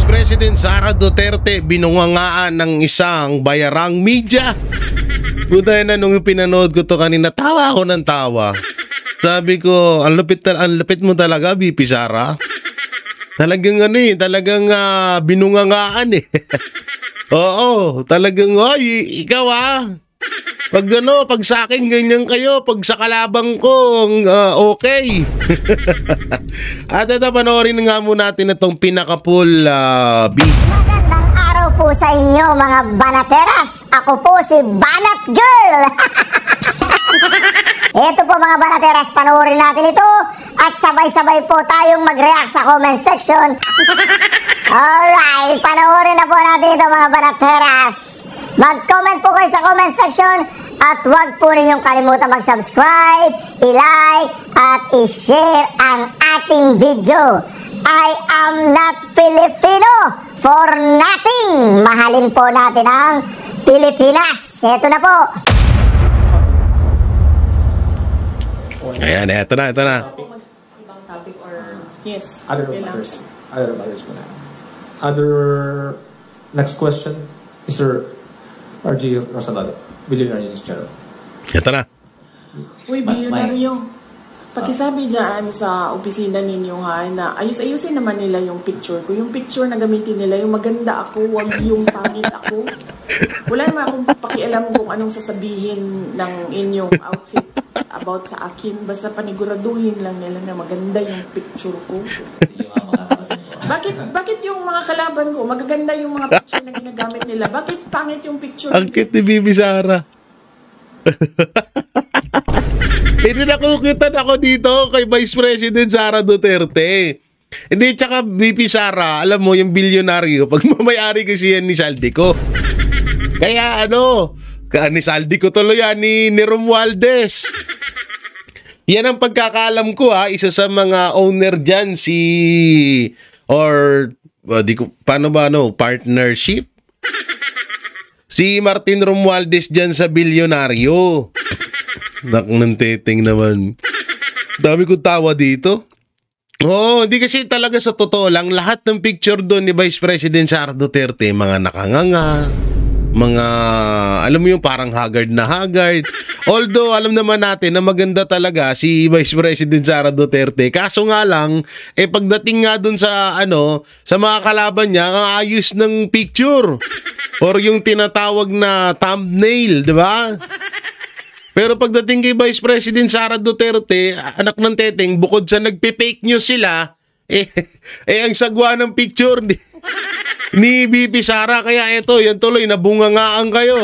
President Sara Duterte binungangaan ng isang bayarang media. Buta na nung pinanood ko to kanina, tawa ako ng tawa. Sabi ko, ang lupit mo talaga, VP Sara. Talagang talagang binungangaan eh. Oo, talagang, ikaw pag pag sa akin ganyan kayo, pag sa kalabang ko, okay. At ito, panoorin nga muna natin itong pinaka-full beat. Magandang araw po sa inyo mga banateras. Ako po si Banat Girl. Ito po mga banateras, panoorin natin ito at sabay-sabay po tayong mag-react sa comment section. Alright, panoorin na po natin ito mga banateras. Mag-comment po kayo sa comment section at huwag po ninyong kalimutan mag-subscribe, i-like at i-share ang ating video. I am not Filipino for nothing. Mahalin po natin ang Pilipinas. Ito na po. Ayan, ito na. Ibang topic or yes. Other matters po na. Next question, Mr. RG Rosalado, Billionaire News Channel. Ito na. Uy, bilyonaryo. Pakisabi dyan sa opisina ninyo na ayusin naman nila yung picture ko. Yung picture na gamitin nila, yung maganda ako, wag yung pangit ako. Wala naman akong pakialam kung anong sasabihin ng inyong outfit about sa akin. Basta paniguraduhin lang nila na maganda yung picture ko. Bakit yung mga kalaban ko, magaganda yung mga picture na ginagamit nila? Bakit pangit yung picture? Ang cute ni Bibi Sara. Hindi nakukitan ako dito kay Vice President Sara Duterte. Hindi, tsaka VP Sara, alam mo, yung bilyonaryo, pag mamayari kasi yan ni Saldico. Kaya ni Saldico tuloy yan, ni Romualdez. Yan ang pagkakalam ko isa sa mga owner dyan, partnership? Si Martin Romualdez dyan sa bilyonaryo. Nanteteng naman. Dami kong tawa dito. Hindi kasi talaga sa totoo lang, lahat ng picture doon ni Vice President Sara Duterte, mga nakanganga, mga, alam mo yung parang haggard na haggard. Although, alam naman natin na maganda talaga si Vice President Sara Duterte. Kaso nga lang, pagdating nga dun sa, sa mga kalaban niya, ang ayos ng picture. Or yung tinatawag na thumbnail, di ba? Pero pagdating kay Vice President Sara Duterte, anak ng teteng, bukod sa nagpe-fake news sila, ang sagwa ng picture ni VP Sara. Kaya yan tuloy, nabungangaan kayo.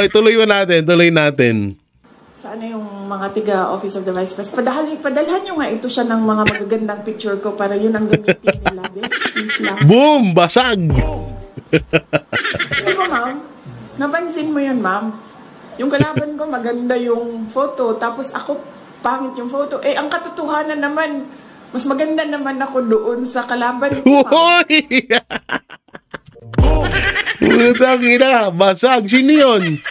Tuloy natin. Sana yung mga tiga-Office of the Vice President, padalhan nyo nga ito siya ng mga magagandang picture ko para yun ang gamitin nila. Please lang. Boom! Basag! Hindi ko, ma'am. Napansin mo yun, ma'am. Yung kalaban ko, maganda yung photo. Tapos ako, pangit yung photo. Ang katotohanan naman, mas maganda naman ako doon sa kalaban ko, ma'am. Utang ina, basag. Sino yun?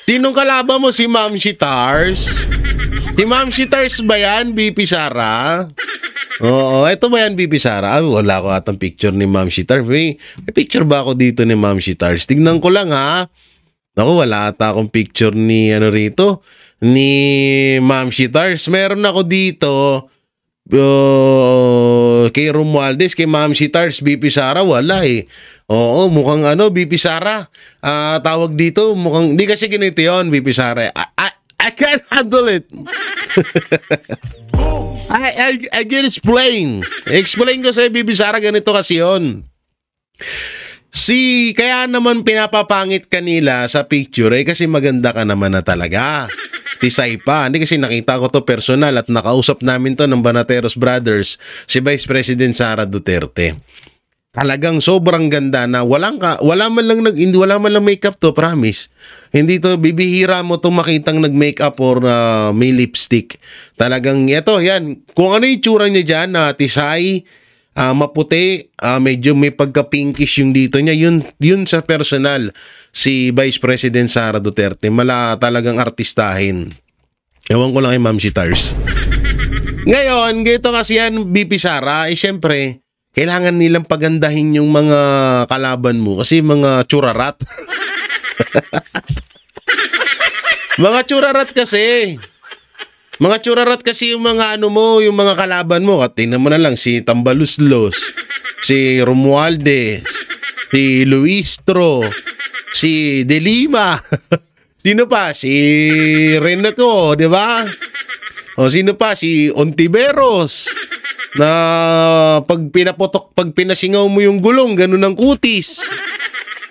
Sinong kalaban mo? Si Ma'am Shitars? Si Ma'am Shitars ba yan, VP Sara? Oo, ito ba yan, VP Sara? Wala ko atang picture ni Ma'am Shitars. May picture ba ako dito ni Ma'am Shitars? Tignan ko lang Naku, wala ata akong picture ni ni Ma'am Shitars. Meron ako dito kay Romualdez, kay Ma'am Shitars, VP Sara, wala Oo, mukhang VP Sara. Tawag dito, mukhang, hindi kasi ganito yun, VP Sara. I can't handle it. I can explain. Explain ko sa VP Sara, ganito kasi yun. Kaya naman pinapapangit kanila sa picture kasi maganda ka naman na talaga. Tisay pa. Hindi kasi nakita ko to personal at nakausap namin to ng Banateros Brothers, si Vice President Sara Duterte. Talagang sobrang ganda na wala man lang makeup to, promise. Hindi to, bibihira mo itong makitang nag-makeup or may lipstick. Talagang yan. Kung ano yung tsura niya dyan, tisay, maputi, medyo may pagka-pinkish yung dito niya, yun sa personal, si Vice President Sara Duterte, talagang artistahin. Ewan ko lang kay Ma'am Shitars. Ngayon, ganito kasi yan, VP Sara, syempre, kailangan nilang pagandahin yung mga kalaban mo kasi mga tsurarat. Mga tsurarat kasi. Mga tsurarat kasi yung mga ano mo, yung mga kalaban mo. At tingnan mo na lang si Tambaluslos, si Romualdez, si Luistro, si De Lima. Sino pa? Si Renaco, di ba? O sino pa? Si Ontiveros. Na pag pinasingaw mo yung gulong, ganun ang kutis.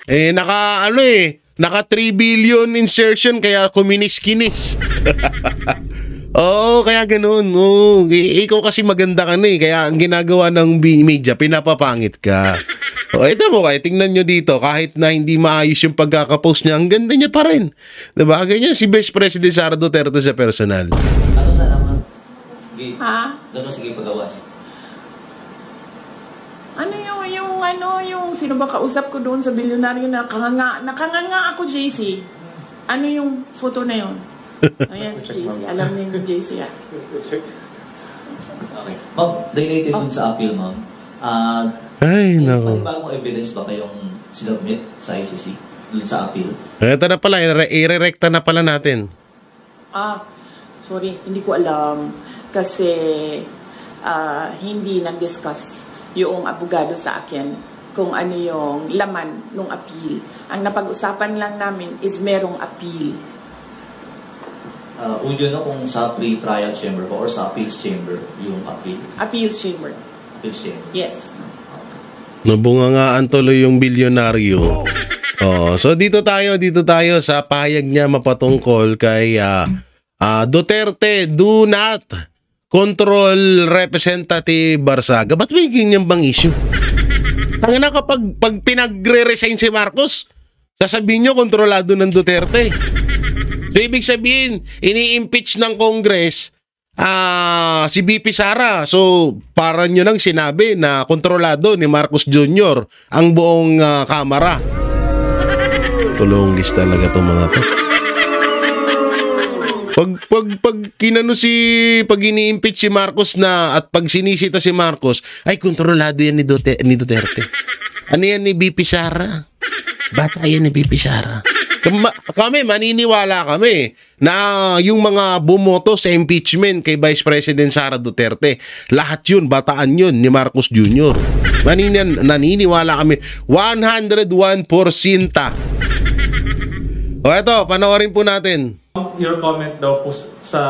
Naka 3 billion insertion kaya kuminis-kinis. Oo, kaya ganun. Oo, ikaw kasi maganda ka na kaya ang ginagawa ng media, pinapapangit ka. O, ito mo kayo, tingnan nyo dito, kahit na hindi maayos yung pagkakapost niya, ang ganda niya pa rin. Diba? Ganyan si Vice President Sara Duterte sa personal. Ano sana ma'am? Ha? Gano'n sige pagawas? Ano yung sino ba kausap ko doon sa bilyonaryo na nakanganga ako, JC. Ano yung photo na yun? Ayan si JC. Alam niya yung JC Okay. Ma'am, related dun sa appeal, ma'am. Ay, nako. May bagong evidence ba kayong sinubmit sa ICC dun sa appeal? Ito na pala, i-rerecta na pala natin. Sorry, hindi ko alam. Kasi hindi nag-discuss yung abogado sa akin kung ano yung laman ng appeal. Ang napag-usapan lang namin is merong appeal. Ujo na kung sa pre-trial chamber po or sa appeals chamber yung appeal? Appeals chamber. Appeals chamber. Yes. Nabungangaan tuloy yung bilyonaryo. Oh, so dito tayo sa pahayag niya mapatungkol kay Duterte do not control Representative Barsaga. Ba't may ganyan bang issue? Tangina kapag pinagre-resign si Marcos, sasabihin nyo kontrolado ng Duterte. So ibig sabihin, ini-impeach ng Congress si BP Sara. So para nyo nang sinabi na kontrolado ni Marcos Jr. ang buong kamara. Tulunggis talaga itong mga to. Pag ini-impeach si Marcos na at pag sinisita si Marcos, ay kontrolado yan ni Duterte. Ano yan ni BP Sara? Bata yan ni BP Sara. Kami, maniniwala kami na yung mga bumoto sa impeachment kay Vice President Sara Duterte, lahat yun, bataan yun ni Marcos Jr. Naniniwala kami 101%. O eto, panoorin po natin. Your comment daw po sa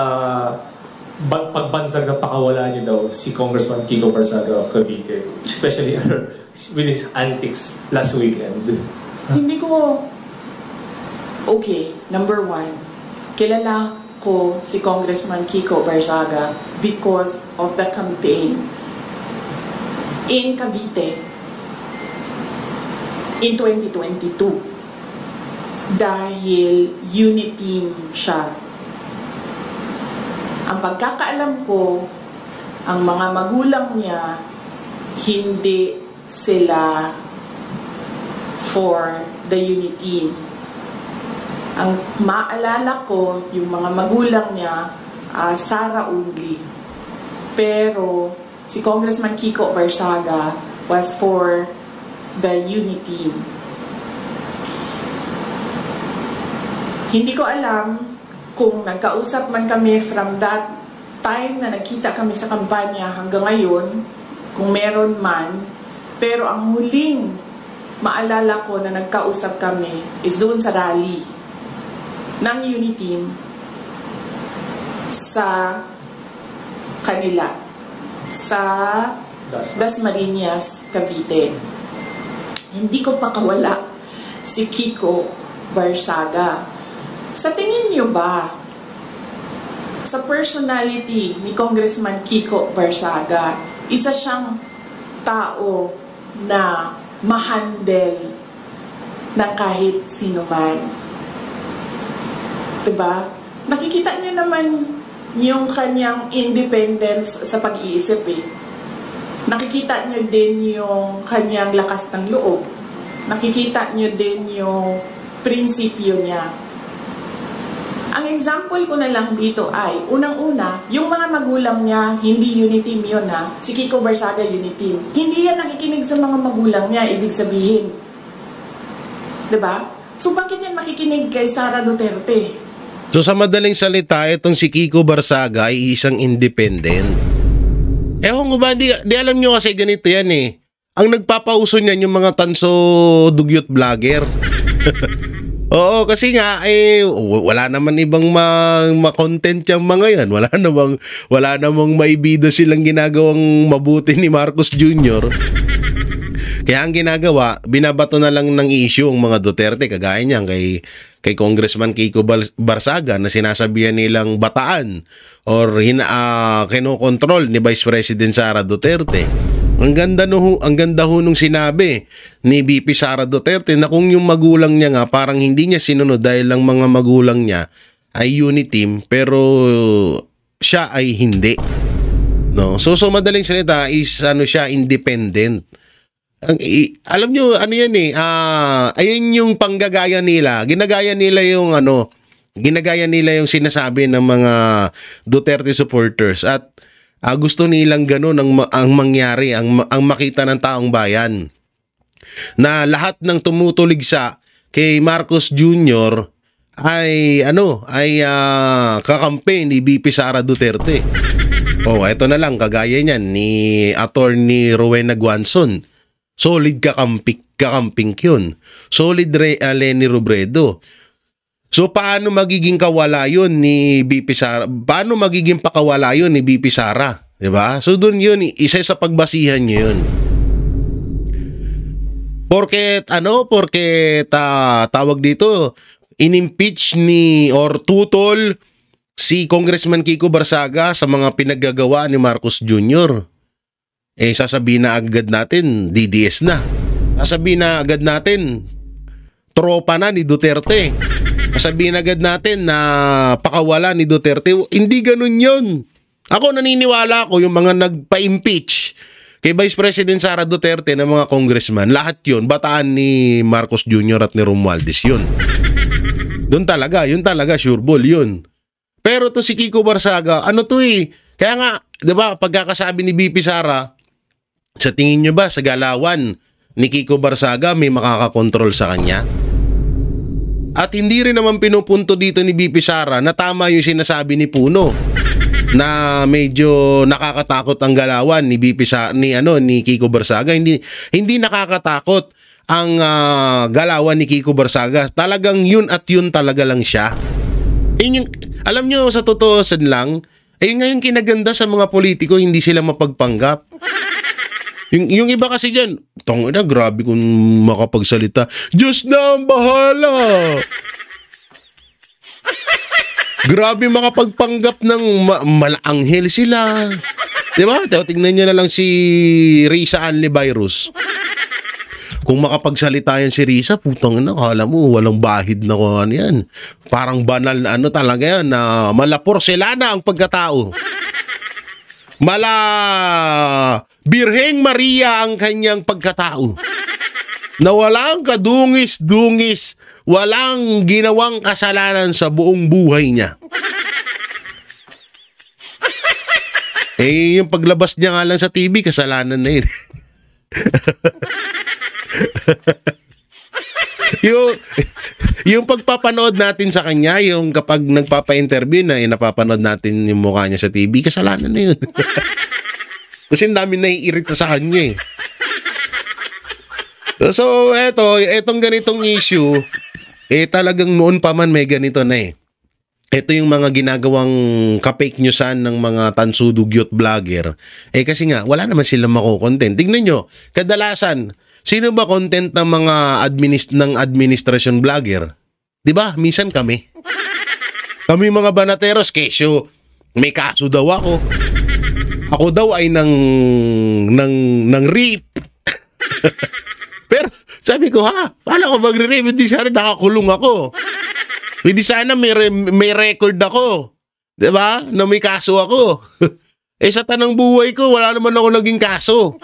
pagbansag na pakawala niyo daw si Congressman Kiko Barsaga of Cavite, especially with his antics last weekend. Hindi ko... Okay, number one, kilala ko si Congressman Kiko Barsaga because of the campaign in Cavite in 2022. Dahil unit team siya. Ang pagkakaalam ko, ang mga magulang niya, hindi sila for the unit team. Ang maalala ko, yung mga magulang niya, Sara only. Pero si Congressman Kiko Barsaga was for the unit team. Hindi ko alam kung nagkausap man kami from that time na nagkita kami sa kampanya hanggang ngayon, kung meron man, pero ang huling maalala ko na nagkausap kami is doon sa rally ng unit team sa kanila, sa Dasmariñas, Cavite. Hindi ko pakawala si Kiko Barsaga. Sa tingin niyo ba, sa personality ni Congressman Kiko Barsaga, isa siyang tao na ma-handle ng kahit sino man? Diba? Nakikita niyo naman yung kanyang independence sa pag-iisip eh. Nakikita niyo din yung kanyang lakas ng loob. Nakikita niyo din yung prinsipyo niya. Ang example ko na lang dito ay, unang-una, yung mga magulang niya, hindi uniteam yun ha. Si Kiko Barsaga uniteam. Hindi yan nakikinig sa mga magulang niya, ibig sabihin. Diba? So bakit yan makikinig kay Sara Duterte? So sa madaling salita, itong si Kiko Barsaga ay isang independent. Ewan ko ba, di alam nyo kasi ganito yan eh. Ang nagpapauso niyan yung mga tanso dugyot vlogger. Oo, kasi nga wala naman ibang ma-content yung mga yan. Wala namang maibida silang ginagawang mabuti ni Marcos Jr. Kaya ang ginagawa, binabato na lang ng issue ang mga Duterte, kagaya niyan kay Congressman Kiko Barsaga na sinasabihan nilang bataan or kinokontrol ni Vice President Sara Duterte. Ang ganda ho nung sinabi ni VP Sara Duterte na kung yung magulang niya nga parang hindi niya sinunod dahil lang mga magulang niya ay uniteam pero siya ay hindi. No? So madaling salita is siya independent. Alam nyo ano yan eh, ayun yung panggagaya nila. Ginagaya nila yung sinasabi ng mga Duterte supporters at gusto nilang ganun ang mangyari, ang makita ng taong bayan. Na lahat ng tumutuligsa kay Marcos Jr. ay kakampi ni VP Sara Duterte. Eto na lang kagaya niyan ni Attorney Rowena Guanzon. Solid kakamping yun. Solid Leni Robredo. So paano magiging kawala yun ni BP Sara? Paano magiging pakawala yun ni BP Sara? Diba? So dun yun, isa sa pagbasihan nyo yun. Porket tawag dito, inimpeach or tutol si Congressman Kiko Barsaga sa mga pinaggagawa ni Marcos Jr. Sasabihin na agad natin, DDS na. Sasabihin na agad natin, tropa na ni Duterte. Sasabihin agad natin na pakawala ni Duterte. Hindi ganun yun. Ako naniniwala ko yung mga nagpa-impeach kay Vice President Sara Duterte ng mga congressman, lahat yun, bataan ni Marcos Jr. at ni Romualdez yun. Yun talaga, sure ball yun. Pero to si Kiko Barsaga, kaya nga, di ba, pagkakasabi ni BP Sara, sa tingin nyo ba sa galawan ni Kiko Barsaga may makakakontrol sa kanya? At hindi rin naman pinupunto dito ni BP Sara na tama yung sinasabi ni Puno na medyo nakakatakot ang galawan ni ni Kiko Barsaga. Hindi nakakatakot ang galawan ni Kiko Barsaga. Talagang yun at yun talaga lang siya. Alam nyo, sa totoo lang, ngayon kinaganda sa mga politiko, hindi sila mapagpanggap. Yung iba kasi dyan, grabe kung makapagsalita. Diyos na ang bahala. Grabe makapagpanggap ng malaanghel sila. Diba? Tingnan nyo na lang si Risa Anli Virus. Kung makapagsalita yan si Risa, putang ina, kala mo walang bahid na kung ano yan. Parang banal na talaga yan, na mala porselana ang pagkatao. Mala Birheng Maria ang kanyang pagkatao. Na walang kadungis-dungis, walang ginawang kasalanan sa buong buhay niya. Yung paglabas niya nga lang sa TV, kasalanan na yun. yung pagpapanood natin sa kanya, yung kapag nagpapa-interview na napapanood natin yung mukha niya sa TV, kasalanan na yun. Kasi dami naiirita sa kanya eh. So etong ganitong issue, talagang noon pa man may ganito na eh. Ito yung mga ginagawang ka-fake newsan ng mga tansudugyot vlogger. Kasi nga, wala naman silang mako-content. Tignan nyo, kadalasan, sino ba content ng mga administrasyon vlogger? Diba? Minsan kami. Kami mga banateros, kesyo, may kaso daw ako. Ako daw ay ng rape. Pero sabi ko, paano ko magre-rape? Hindi sana nakakulong ako. Hindi sana may record ako. Diba? Na may kaso ako. Sa tanang buhay ko, wala naman ako naging kaso.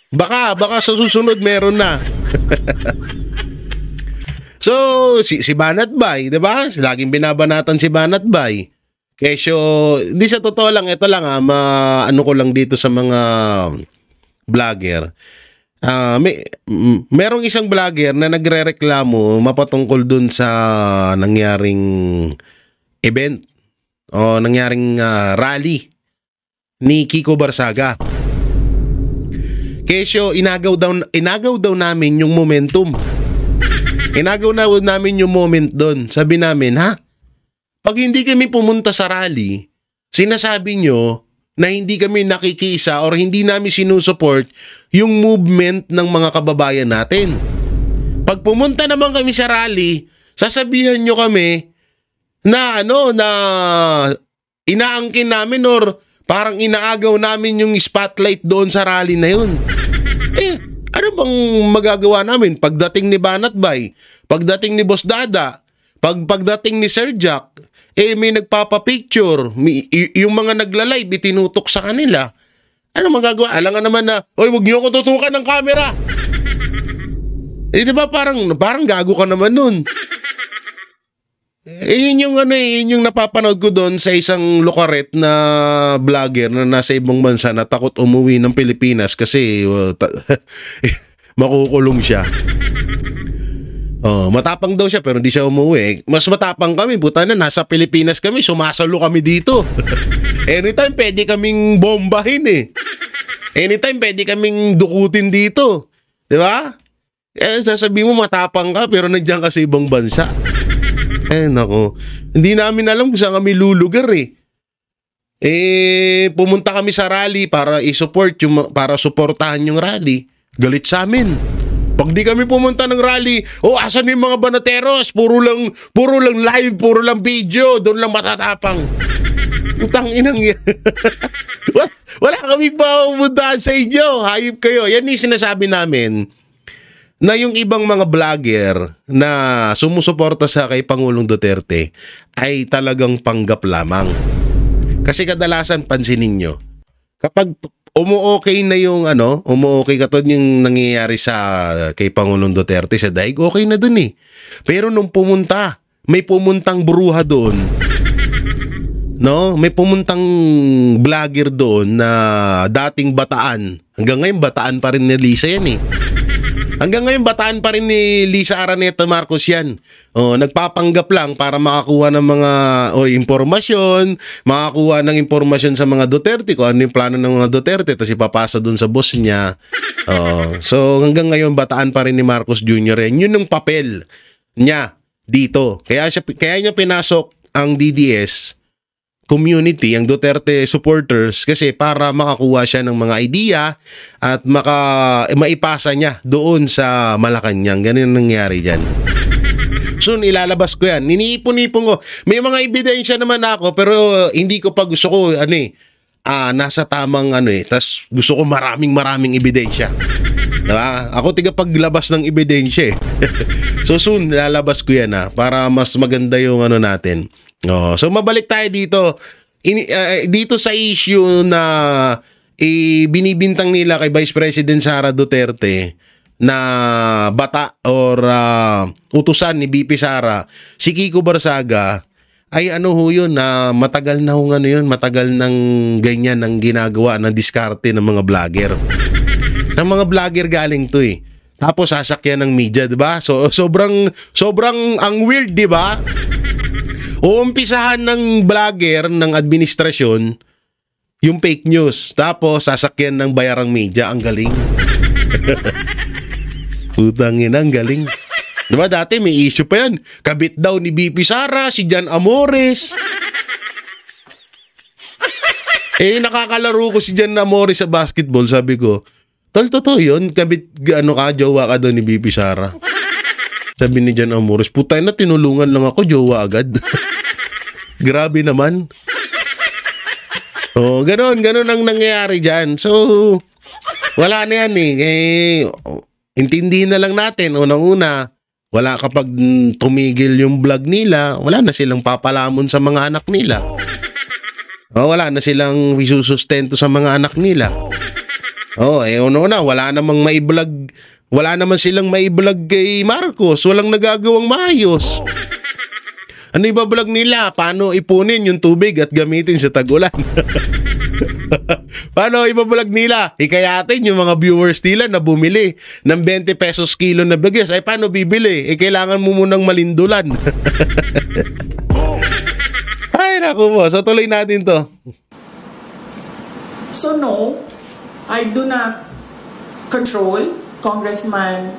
Baka sa susunod meron na. So, si Banat Bay, di ba? Laging binabanatan si Banat Bay. Kesyo, di sa totoo lang, ito lang ano ko lang dito sa mga vlogger. Merong isang vlogger na nagrereklamo mapatungkol dun sa nangyaring event o nangyaring rally ni Kiko Barsaga. Kesyo, inagaw daw namin yung momentum. Inagaw na namin yung moment doon. Sabi namin, pag hindi kami pumunta sa rally, sinasabi nyo na hindi kami nakikisa or hindi namin sinusupport yung movement ng mga kababayan natin. Pag pumunta naman kami sa rally, sasabihan nyo kami na na inaangkin namin or parang inaagaw namin yung spotlight doon sa rally na yun. Ano bang magagawa namin pagdating ni Banat Bay, pagdating ni Boss Dada, pagdating ni Sir Jack, may nagpapapicture, yung mga nagla-live, itinutok sa kanila. Ano magagawa? Alam nga naman na, oy, wag niyo ako tutukan ng camera. Di ba parang gago ka naman nun. Yun yung napapanood ko doon sa isang lokaret na vlogger na nasa ibang bansa na takot umuwi ng Pilipinas kasi makukulong siya. Matapang daw siya pero hindi siya umuwi. Mas matapang kami, buta na, nasa Pilipinas kami, sumasalo kami dito. Anytime pwede kaming bombahin Anytime pwede kaming dukutin dito. Di ba? Sasabihin mo matapang ka pero nandiyan ka sa ibang bansa. Nako. Hindi namin alam kung saan kami lulugar pumunta kami sa rally para para suportahan yung rally. Galit sa amin. Pag di kami pumunta ng rally, asan yung mga banateros? Puro lang live, puro lang video, doon lang matatapang. Utang inang yan. Wala kami pa pumuntahan sa inyo. Hayop kayo. Yan yung sinasabi namin na yung ibang mga vlogger na sumusuporta sa kay Pangulong Duterte ay talagang panggap lamang. Kasi kadalasan pansinin nyo, kapag umuokay na yung umuokay katulad yung nangyayari sa kay Pangulong Duterte sa daig, okay na dun Pero nung may pumuntang bruha doon, may pumuntang vlogger doon na dating Bataan. Hanggang ngayon Bataan pa rin ni Lisa yan Hanggang ngayon, Bataan pa rin ni Lisa Araneta Marcos yan. Nagpapanggap lang para makakuha ng mga impormasyon, makakuha ng impormasyon sa mga Duterte, kung ano yung plano ng mga Duterte, tapos ipapasa dun sa boss niya. So hanggang ngayon, Bataan pa rin ni Marcos Jr. Yun yung papel niya dito. Kaya niya pinasok ang DDS community, ang Duterte supporters, kasi para makakuha siya ng mga idea at maipasa niya doon sa Malacanang. Ganun ang nangyari dyan. Soon, ilalabas ko yan. Niniipon-ipon ko. May mga ebidensya naman ako, pero hindi ko pa gusto ko, nasa tamang tas gusto ko maraming ebidensya. Diba? Ako tigapaglabas ng ebidensya So soon, lalabas ko yan para mas maganda yung natin. So mabalik tayo dito. Dito sa issue na binibintang nila kay Vice President Sara Duterte na bata or utusan ni BP Sara, si Kiko Barsaga, ay yun na matagal na matagal nang ganyan ang ginagawa ng diskarte ng mga vlogger. Sa mga vlogger galing to Tapos sasakyan ng media, 'di ba? So sobrang ang weird, 'di ba? Uumpisahan ng vlogger ng administrasyon yung fake news. Tapos sasakyan ng bayarang media. Ang galing. Putangin, ang galing. Diba dati may issue pa yan. Kabit daw ni BP Sara, si Jan Amores. Nakakalaro ko si Jan Amores sa basketball. Sabi ko, tol, totoo yun? Kabit, jowa ka daw ni BP Sara. Sabi ni Jan Amores, putay na, tinulungan lang ako, jowa agad. Grabe naman. Ganon ang nangyayari dyan. So, wala na yan intindihin na lang natin, unang-una, wala kapag tumigil yung vlog nila, wala na silang papalamon sa mga anak nila. Wala na silang isusustento sa mga anak nila. Una, wala namang Wala naman silang maiblog kay Marcos. Walang nagagawang maayos. Ano ibablog nila? Paano ipunin yung tubig at gamitin sa tag-ulan? Paano ibablog nila? Ikayatin yung mga viewers nila na bumili ng 20 pesos kilo na bigas. Ay paano bibili? Kailangan mo munang malindulan. Ay naku po. So tuloy natin to. So no, I do not control Congressman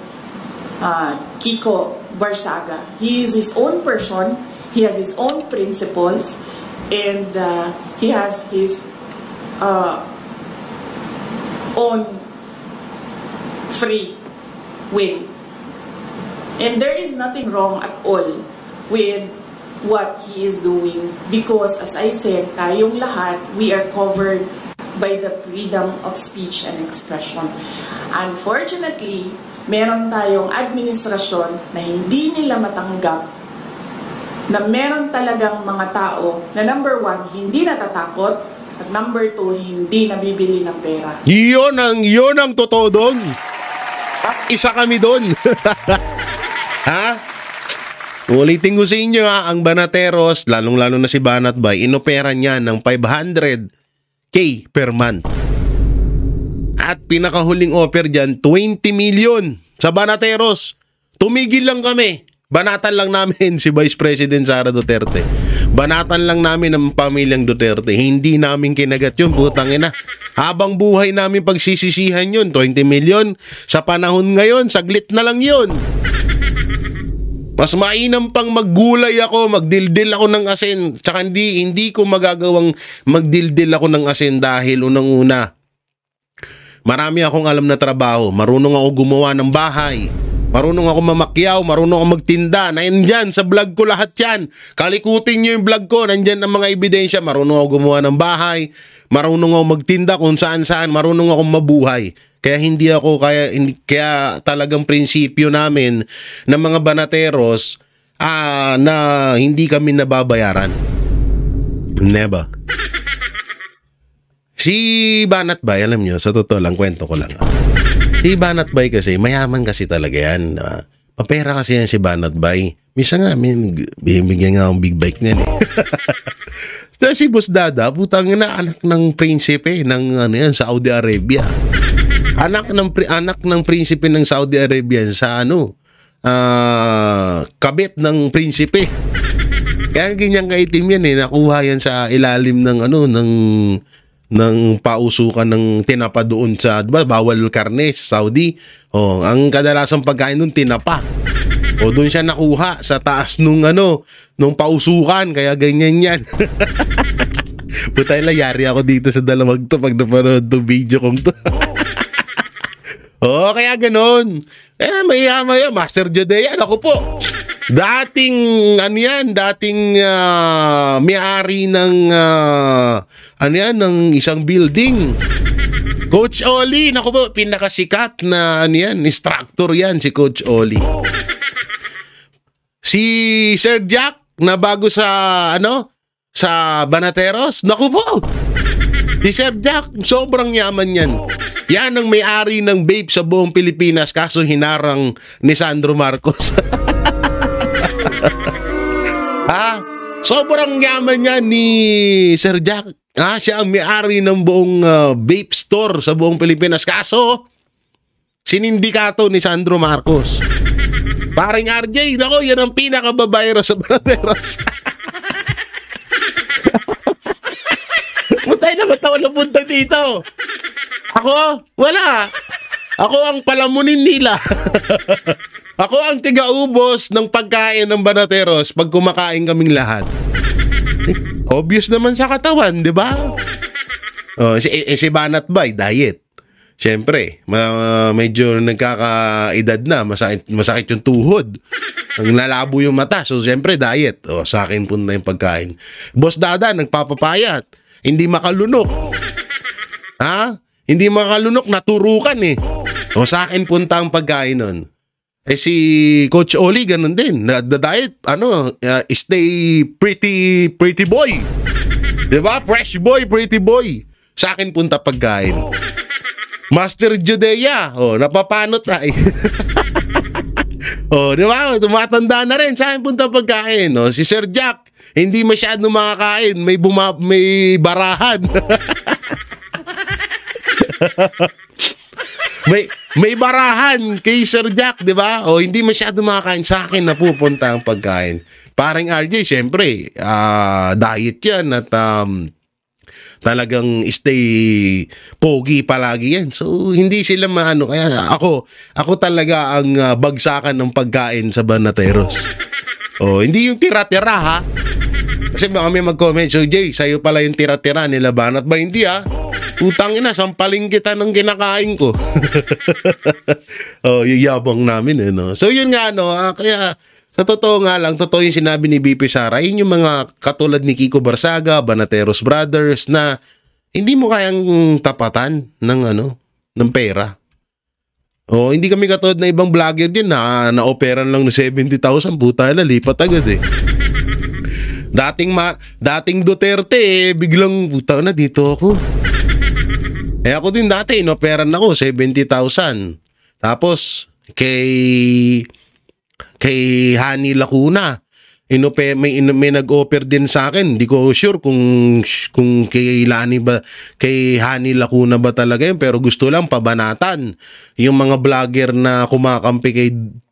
Kiko Barsaga. He is his own person. He has his own principles, and he has his own free will. And there is nothing wrong at all with what he is doing, because as I said, tayong lahat, we are covered by the freedom of speech and expression. Unfortunately, meron tayong administrasyon na hindi nila matanggap na meron talagang mga tao na number 1, hindi natatakot, at number 2, hindi nabibili ng pera. Yun ang totoo doon. At isa kami doon. Ha? Ulitin ko sa inyo ha, ang Banateros, lalong-lalo na si Banat Bay, inopera niya ng 500K per month. At pinakahuling offer dyan, 20 million sa Banateros. Tumigil lang kami. Banatan lang namin si Vice President Sara Duterte. Banatan lang namin ang pamilyang Duterte. Hindi namin kinagat yun, putang ina. Habang buhay namin pagsisisihan yun, 20 million. Sa panahon ngayon, saglit na lang yun. Mas mainam pang maggulay ako, magdildil ako ng asin. Tsaka hindi ko magagawang magdildil ako ng asin dahil unang-una, marami akong alam na trabaho. Marunong ako gumawa ng bahay. Marunong ako mamakyaw, marunong ako magtinda. Nandyan, sa vlog ko lahat yan. Kalikutin nyo yung vlog ko, nandyan ang mga ebidensya. Marunong ako gumawa ng bahay. Marunong ako magtinda kung saan-saan. Marunong ako mabuhay. Kaya talagang prinsipyo namin ng mga Banateros na hindi kami nababayaran. Never. Si Banat Bay, alam nyo, sa totoo lang, kwento ko lang. Si Banat Bay kasi, mayaman kasi talaga yan. Papera kasi yan si Banat Bay. Misa nga, bibigyan nga ang big bike niyan eh. So, si Boss Dada, putang na anak ng prinsipe ng Saudi Arabia. Anak ng prinsipe ng Saudi Arabia sa kabit ng prinsipe. Kaya ganyan kaitim yan eh. Nakuha yan sa ilalim ng ng pausukan ng tinapa doon sa, diba, bawal karne sa Saudi. Oh, ang kadalasang pagkain doon tinapa. O doon siya nakuha sa taas nung pausukan, kaya ganyan yan. Putay lang, yari ako dito sa dalawag to pag napanood itong video kong to. Oh, kaya ganon. Maya, Master Judea, ako po. Dating may-ari ng ng isang building. Coach Oli, naku po, pinakasikat na instructor yan si Coach Oli. Si Sir Jack na bago sa Banateros, naku po. Si Sir Jack, sobrang yaman yan. Yan ang may-ari ng vape sa buong Pilipinas, kaso hinarang ni Sandro Marcos. Sobrang yaman niya ni Sir Jack. Siya ang may-ari ng buong vape store sa buong Pilipinas. Kaso, sinindikato ni Sandro Marcos. Paring RJ, nako, yan ang pinakababayro sa Banateros. Mutay na matawa na punta dito. Ako, wala. Ako ang palamunin nila. Ako ang tiga-ubos ng pagkain ng Banateros pag kumakain kaming lahat. Obvious naman sa katawan, di ba? Si Banat Bay, diet. Siyempre, medyo nagkakaedad na, masakit yung tuhod. Ang lalabo yung mata, so siyempre diet. Sa akin po na yung pagkain. Boss Dada, nagpapapayat. Hindi makalunok. Hindi makalunok, naturukan eh. Sa akin punta ang pagkain nun. Si Coach Oli, ganun din. The diet, stay pretty boy. Diba? Fresh boy, pretty boy. Sa akin punta pagkain. Master Judea. Napapanot ay. Di ba? Tumatanda na rin. Saan punta pagkain? Si Sir Jack, hindi masyado makakain. May barahan. may barahan kay Sir Jack, di ba? Hindi masyado makakain. Sa akin na pupunta ang pagkain. Parang RJ, syempre, diet yan at talagang stay pogi palagi yan. So, hindi sila maano. Kaya ako talaga ang bagsakan ng pagkain sa Banateros. Hindi yung tira-tira, ha? Kasi baka may mag-comment, so Jay, sa'yo pala yung tira-tira nila Banat ba? Hindi, ha? Utang ina, sampaling kita ng kinakain ko. Yung yabang namin, no? So, yun nga, no? Kaya, sa totoo nga lang, totoo yung sinabi ni BP Sara, yun yung mga katulad ni Kiko Barsaga, Banateros Brothers, na hindi mo kayang tapatan ng pera. Hindi kami katulad na ibang vlogger din na na-operan lang ng 70,000, puta na, lipat agad eh. Dating Duterte, biglang, puta na, dito ako. Ako din dati, inoperan ako, 70,000. Tapos, kay Hani Lacuna, may nag-offer din sa akin. Hindi ko sure kung kay Hani Lacuna ba talaga yun, pero gusto lang pabanatan yung mga vlogger na kumakampi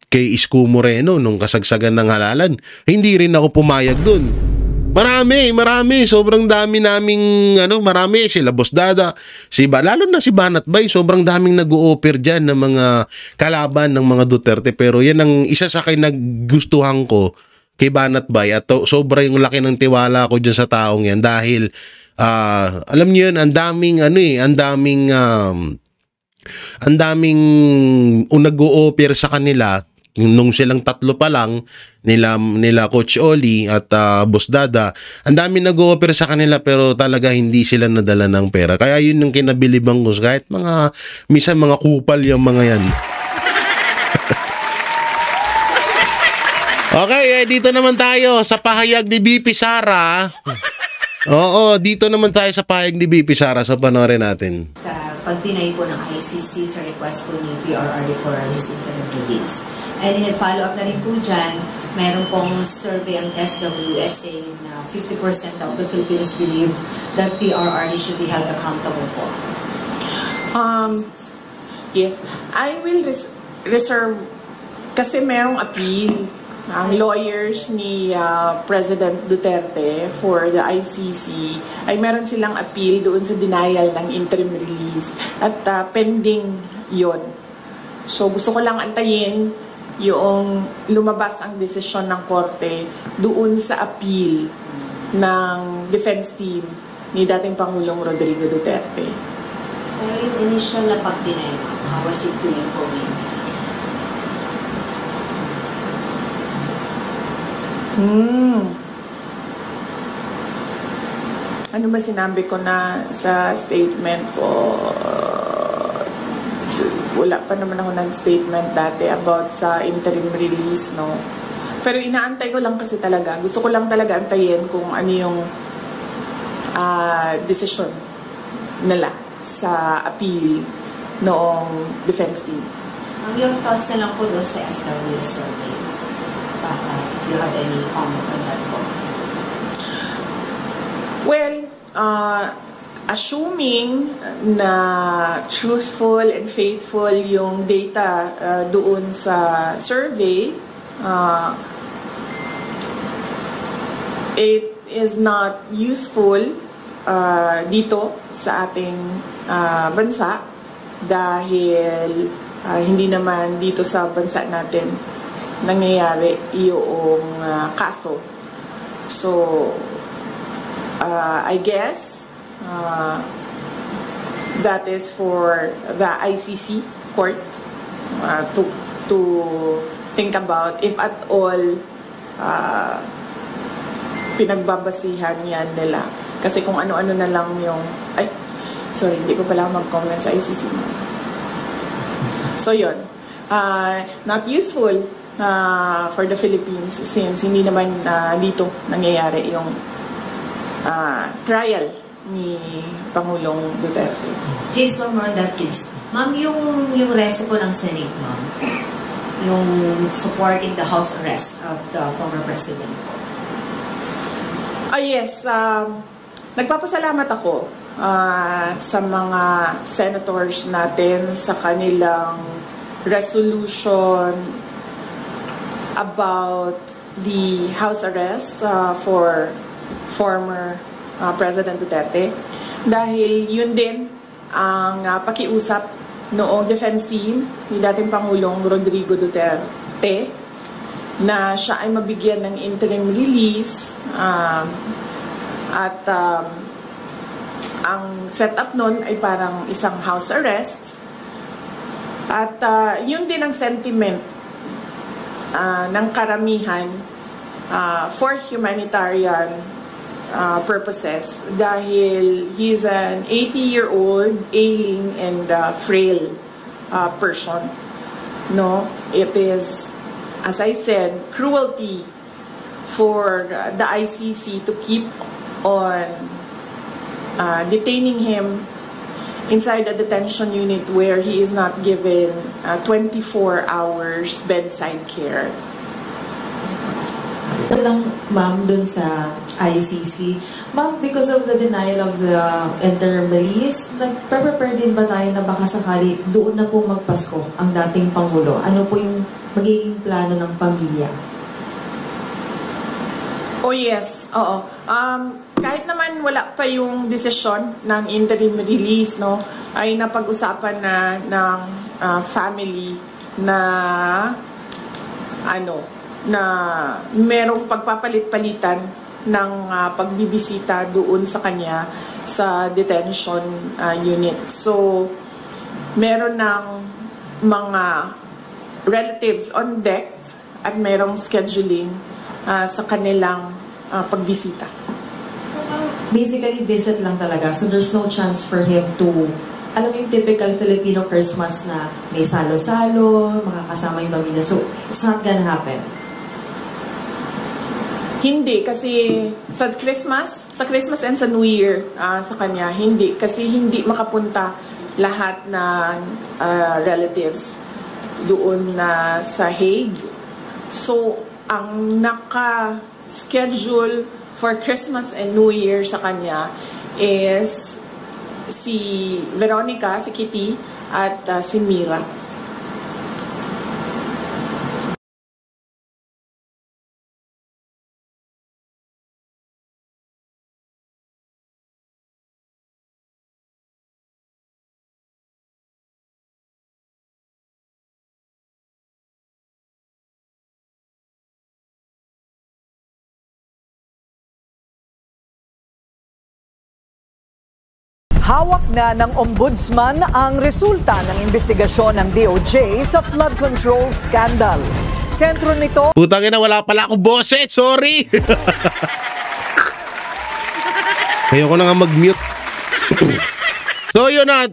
kay Isko Moreno nung kasagsagan ng halalan. Hindi rin ako pumayag dun. Marami, sobrang dami naming marami, sila Boss Dada, lalo na si Banat Bay, sobrang daming nag-o-offer dyan ng mga kalaban ng mga Duterte, pero yan ang isa sa nagustuhan ko kay Banat Bay at sobrang laki ng tiwala ko dyan sa taong yan dahil alam niyo yun, ang daming nag-o-offer sa kanila. Nung silang tatlo pa lang, nila Coach Oli at Boss Dada, ang dami nag-o-offer sa kanila pero talaga hindi sila nadala ng pera. Kaya yun yung kinabilibang ko, kahit minsan mga kupal yung mga yan. Okay, dito naman tayo sa pahayag ni BP Sara. Dito naman tayo sa pahayag ni BP Sara. So, panoorin natin. Sa pag-deny po ng ICC sa request po ni PRRD for his interim release. And in follow up na rin po dyan, mayroon pong survey ang SWS saying na 50% of the Filipinos believe that PRRD should be held accountable po. Yes, I will reserve kasi merong appeal ang lawyers ni President Duterte for the ICC ay meron silang appeal doon sa denial ng interim release at pending yon. So gusto ko lang antayin yung lumabas ang desisyon ng korte doon sa appeal ng defense team ni dating Pangulong Rodrigo Duterte. Pero yung initial na pag-deny, how was it doing for me? Ano ba sinabi ko na sa statement ko? Wala pa naman ako nag-statement dati about sa interim release, no? Pero inaantay ko lang kasi talaga. Gusto ko lang talaga antayin kung ano yung decision nila sa appeal noong defense team. Your thoughts na lang po doon sa SWS survey. If you have any comment on that po. Well, assuming na truthful and faithful yung data doon sa survey, it is not useful dito sa ating bansa dahil hindi naman dito sa bansa natin nangyayari yung kaso. So, I guess that is for the ICC court to think about if at all pinagbabasihan yan nila. Kasi kung ano-ano na lang yung... Ay, sorry, hindi ko pala mag-comment sa ICC. So, yun. Not useful for the Philippines since hindi naman dito nangyayari yung trial ni Pangulong Duterte. Jason, more on that case. Ma'am, yung reso po ng Senate, ma'am, yung supporting the house arrest of the former president po. Yes, nagpapasalamat ako sa mga senators natin sa kanilang resolution about the house arrest for former President Duterte. Dahil yun din ang pakiusap noong defense team ni dating Pangulong Rodrigo Duterte na siya ay mabigyan ng interim release at ang setup nun ay parang isang house arrest at yun din ang sentiment ng karamihan for humanitarian purposes dahil he's an 80-year-old ailing and frail person. No, it is, as I said, cruelty for the ICC to keep on detaining him inside a detention unit where he is not given 24 hours bedside care. Ito lang, ma'am, dun sa ICC. Ma'am, because of the denial of the interim release, nagpe-prepare din ba tayo na baka sakali doon na po magpasko ang dating Pangulo? Ano po yung magiging plano ng pamilya? Oh yes, oo. Kahit naman wala pa yung desisyon ng interim release, no, ay napag-usapan na ng family na na merong pagpapalit-palitan ng pagbibisita doon sa kanya sa detention unit. So, meron ng mga relatives on deck at merong scheduling sa kanilang pagbisita. Basically, visit lang talaga. So, there's no chance for him to, alam mo yung typical Filipino Christmas na may salo-salo, makakasama yung pamilya. So, it's not gonna happen. Hindi, kasi sa Christmas and sa New Year sa kanya, hindi. Kasi hindi makapunta lahat ng relatives doon na sa Hague. So, ang naka-schedule for Christmas and New Year sa kanya is si Veronica, si Kitty, at si Mira. Hawak na ng Ombudsman ang resulta ng investigasyon ng DOJ sa flood control scandal. Sentro nito... Putang ina, wala pala akong boses. Sorry. Ayoko na nga mag-mute. So yun na,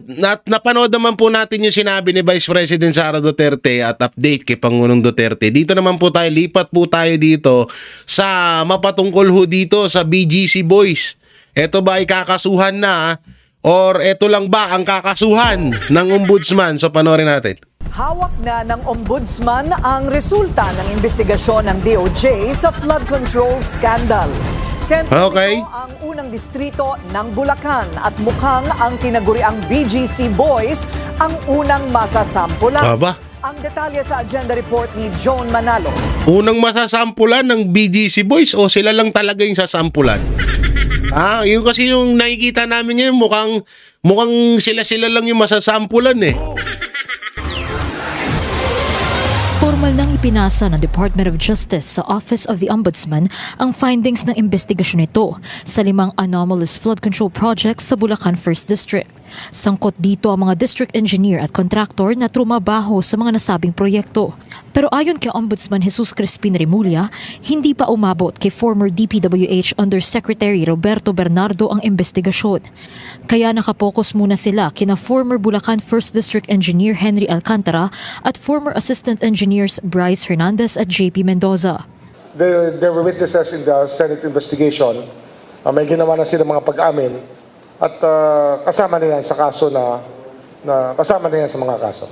napanood naman po natin yung sinabi ni Vice President Sara Duterte at update kay Pangulong Duterte. Dito naman po tayo, lipat po tayo dito sa mapatungkol ho dito sa BGC Boys. Ito ba ay kakasuhan na or ito lang ba ang kakasuhan ng Ombudsman? So panoorin natin. Hawak na ng Ombudsman ang resulta ng investigasyon ng DOJ sa flood control scandal. Sentro nito ang unang distrito ng Bulacan at mukhang ang tinaguriang BGC Boys ang unang masasampulan. Aba? Ang detalye sa agenda report ni John Manalo. Unang masasampulan ng BGC Boys o sila lang talaga yung sasampulan? Yun kasi yung nakikita namin ngayon, mukhang sila-sila lang yung masasampulan eh. Formal nang ipinasa ng Department of Justice sa Office of the Ombudsman ang findings ng investigasyon nito sa 5 anomalous flood control projects sa Bulacan 1st District. Sangkot dito ang mga district engineer at contractor na trumabaho sa mga nasabing proyekto. Pero ayon kay Ombudsman Jesus Crispin Remulla, hindi pa umabot kay former DPWH Undersecretary Roberto Bernardo ang investigasyon. Kaya nakapokus muna sila kina former Bulacan 1st District Engineer Henry Alcantara at former Assistant Engineers Bryce Hernandez at JP Mendoza. There were witnesses in the Senate investigation. May ginawa na sila mga pag-amin at kasama na yan sa kaso na na kasama na yan sa mga kaso.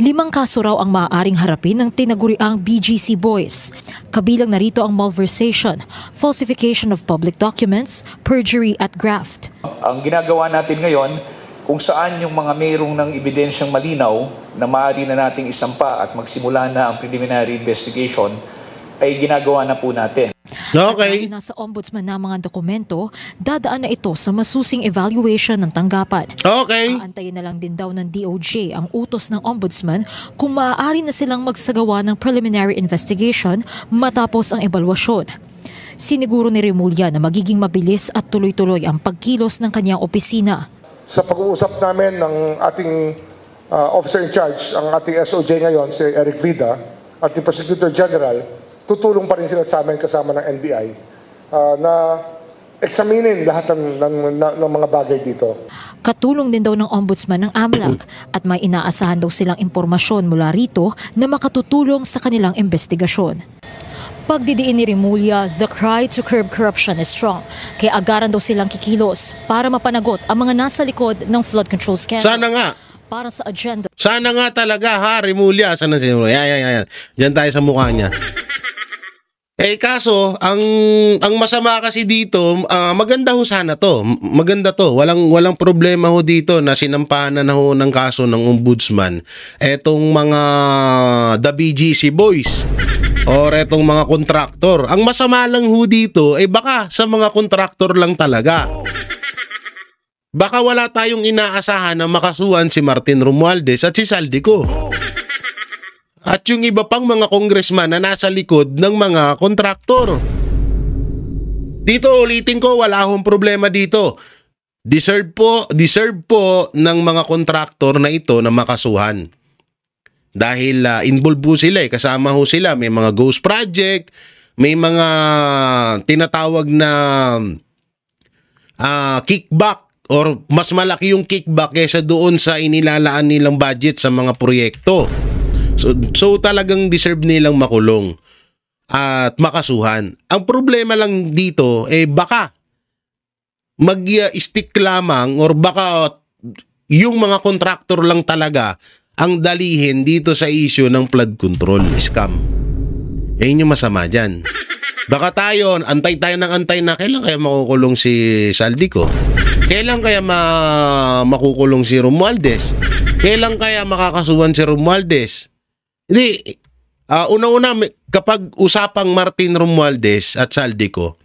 5 kaso raw ang maaaring harapin ng tinaguriang BGC Boys. Kabilang narito ang malversation, falsification of public documents, perjury at graft. Ang ginagawa natin ngayon, kung saan yung mga mayroong ng ebidensyang malinaw na maaari na nating isampa at magsimula na ang preliminary investigation, ay ginagawa na po natin. Okay. At nasa ombudsman na mga dokumento, dadaan na ito sa masusing evaluation ng tanggapan. Okay. Aantayin na lang din daw ng DOJ ang utos ng ombudsman kung maaari na silang magsagawa ng preliminary investigation matapos ang ebalwasyon. Siniguro ni Remulla na magiging mabilis at tuloy-tuloy ang pagkilos ng kanyang opisina. Sa pag-uusap namin ng ating officer in charge, ang ating SOJ ngayon, si Eric Vida, at the Prosecutor General, tutulong pa rin sila sa amin kasama ng NBI na examinin lahat ng mga bagay dito. Katulong din daw ng ombudsman ng AMLAC at may inaasahan daw silang impormasyon mula rito na makatutulong sa kanilang investigasyon. Pagdidiin ni Remulla, the cry to curb corruption is strong. Kaya agaran daw silang kikilos para mapanagot ang mga nasa likod ng flood control scandal. Sana nga. Para sa agenda. Sana nga talaga ha, Remulla. Sana si Remulla. Yan. Diyan tayo sa mukha niya. Kaso, ang masama kasi dito, maganda ho sana to. Maganda to. Walang problema ho dito na sinampahan na ho ng kaso ng ombudsman. Etong mga the BGC boys or etong mga kontraktor. Ang masama lang ho dito, baka sa mga kontraktor lang talaga. Baka wala tayong inaasahan na makasuhan si Martin Romualdez at si Saldico. At yung iba pang mga congressman na nasa likod ng mga kontraktor. Dito ulitin ko, wala akong problema dito. Deserve po ng mga kontraktor na ito na makasuhan. Dahil involved po sila, kasama ho sila. May mga ghost project, may mga tinatawag na kickback or mas malaki yung kickback kaysa doon sa inilalaan nilang budget sa mga proyekto. So talagang deserve nilang makulong at makasuhan. Ang problema lang dito, baka mag-stick lamang or baka yung mga kontraktor lang talaga ang dalihin dito sa issue ng flood control scam. Yun yung masama dyan. Baka tayo, antay tayo ng antay na kailan kaya makukulong si Saldico? Kailan kaya makukulong si Romualdez? Kailan kaya makakasuhan si Romualdez? Hindi, una-una kapag usapang Martin Romualdez at Saldico,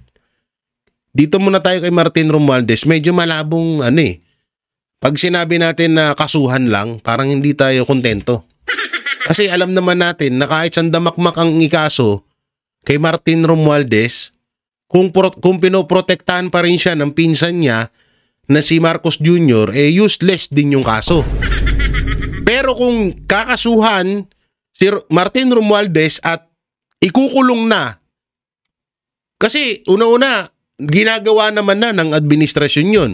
dito muna tayo kay Martin Romualdez, medyo malabong pag sinabi natin na kasuhan lang, parang hindi tayo kontento. Kasi alam naman natin na kahit sandamakmak ang ikaso kay Martin Romualdez, kung pinoprotektahan pa rin siya ng pinsan niya na si Marcos Jr., useless din yung kaso. Pero kung kakasuhan si Martin Romualdez at ikukulong na, kasi una-una ginagawa naman na ng administrasyon yun.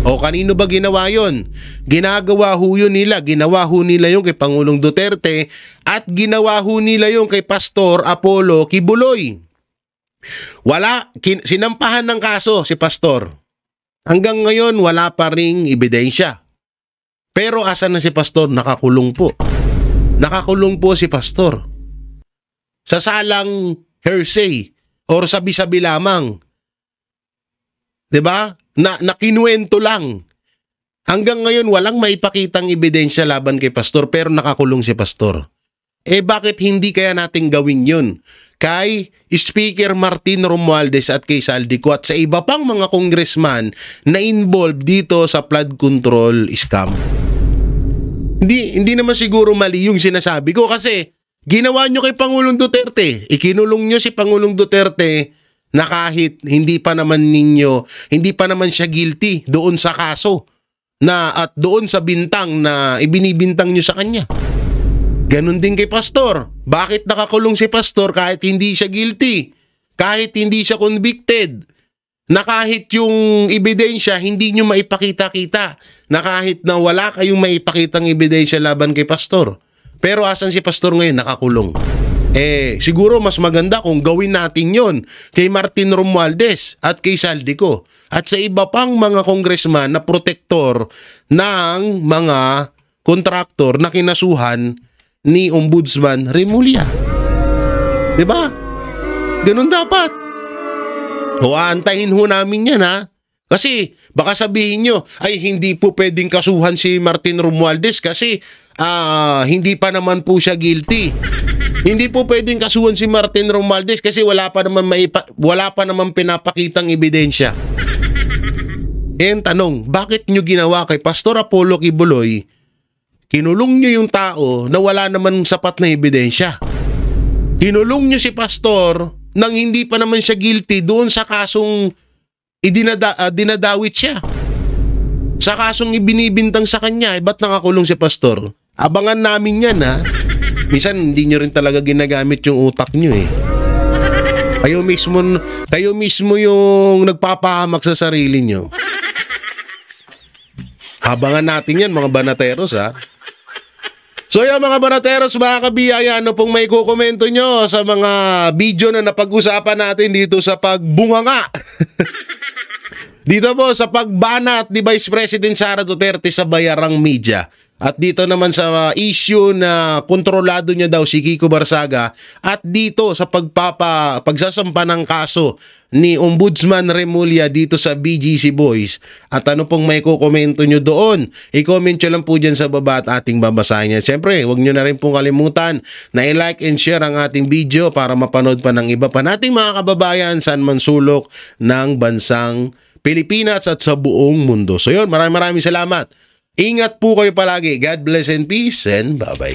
O kanino ba ginawa yun? Ginawa ho nila yung kay Pangulong Duterte at ginawa ho nila yung kay Pastor Apollo Kibuloy. Sinampahan ng kaso si Pastor. Hanggang ngayon wala pa ring ebidensya. Pero asan na si Pastor? Nakakulong po. Nakakulong po si Pastor. Sa salang hearsay or sabi-sabi lamang. 'Di ba? Na kinuwento lang. Hanggang ngayon walang maipakitang ebidensya laban kay Pastor pero nakakulong si Pastor. Bakit hindi kaya natin gawin 'yun kay Speaker Martin Romualdez at kay Saldico at sa iba pang mga congressman na involved dito sa flood control scam? Hindi naman siguro mali yung sinasabi ko kasi ginawa nyo kay Pangulong Duterte. Ikinulong nyo si Pangulong Duterte na kahit hindi pa naman siya guilty doon sa kaso at doon sa bintang na ibinibintang nyo sa kanya. Ganon din kay Pastor. Bakit nakakulong si Pastor kahit hindi siya guilty? Kahit hindi siya convicted? Na kahit yung ebidensya hindi nyo maipakita-kita, na kahit na wala kayong maipakitang ebidensya laban kay Pastor. Pero asan si Pastor ngayon? Nakakulong. Siguro mas maganda kung gawin natin yon kay Martin Romualdez at kay Saldico at sa iba pang mga congressman na protektor ng mga kontraktor na kinasuhan ni Ombudsman Remulla. Diba? Ganun dapat. O aantayin ho namin yan, ha? Kasi baka sabihin nyo, ay hindi po pwedeng kasuhan si Martin Romualdez kasi hindi pa naman po siya guilty. Hindi po pwedeng kasuhan si Martin Romualdez kasi wala pa naman pinapakitang ebidensya. Eh, ang tanong, bakit nyo ginawa kay Pastor Apollo Quiboloy? Kinulong nyo yung tao na wala naman sapat na ebidensya. Kinulong nyo si Pastor nang hindi pa naman siya guilty doon sa kasong dinadawit siya. Sa kasong ibinibintang sa kanya, ba't nakakulong si Pastor? Abangan namin yan, ha? Minsan hindi nyo rin talaga ginagamit yung utak nyo, eh. Kayo mismo yung nagpapahamak sa sarili nyo. Abangan natin yan, mga banateros, ha? So yan, mga banateros, mga kabiyaya, ano pong may kukomento nyo sa mga video na napag-usapan natin dito sa pagbunganga? Dito po sa pagbanat ni Vice President Sara Duterte sa bayarang media. At dito naman sa issue na kontrolado niya daw si Kiko Barsaga. At dito sa pagsasampa ng kaso ni Ombudsman Remulla dito sa BGC Boys. At ano pong may kukomento nyo doon? I-comment nyo lang po dyan sa baba at ating babasahin yan. Siyempre, huwag nyo na rin pong kalimutan na i-like and share ang ating video para mapanood pa ng iba pa nating mga kababayan saan man sulok ng bansang Pilipinas at sa buong mundo. So yun, maraming salamat. Ingat po kayo palagi. God bless and peace and bye-bye.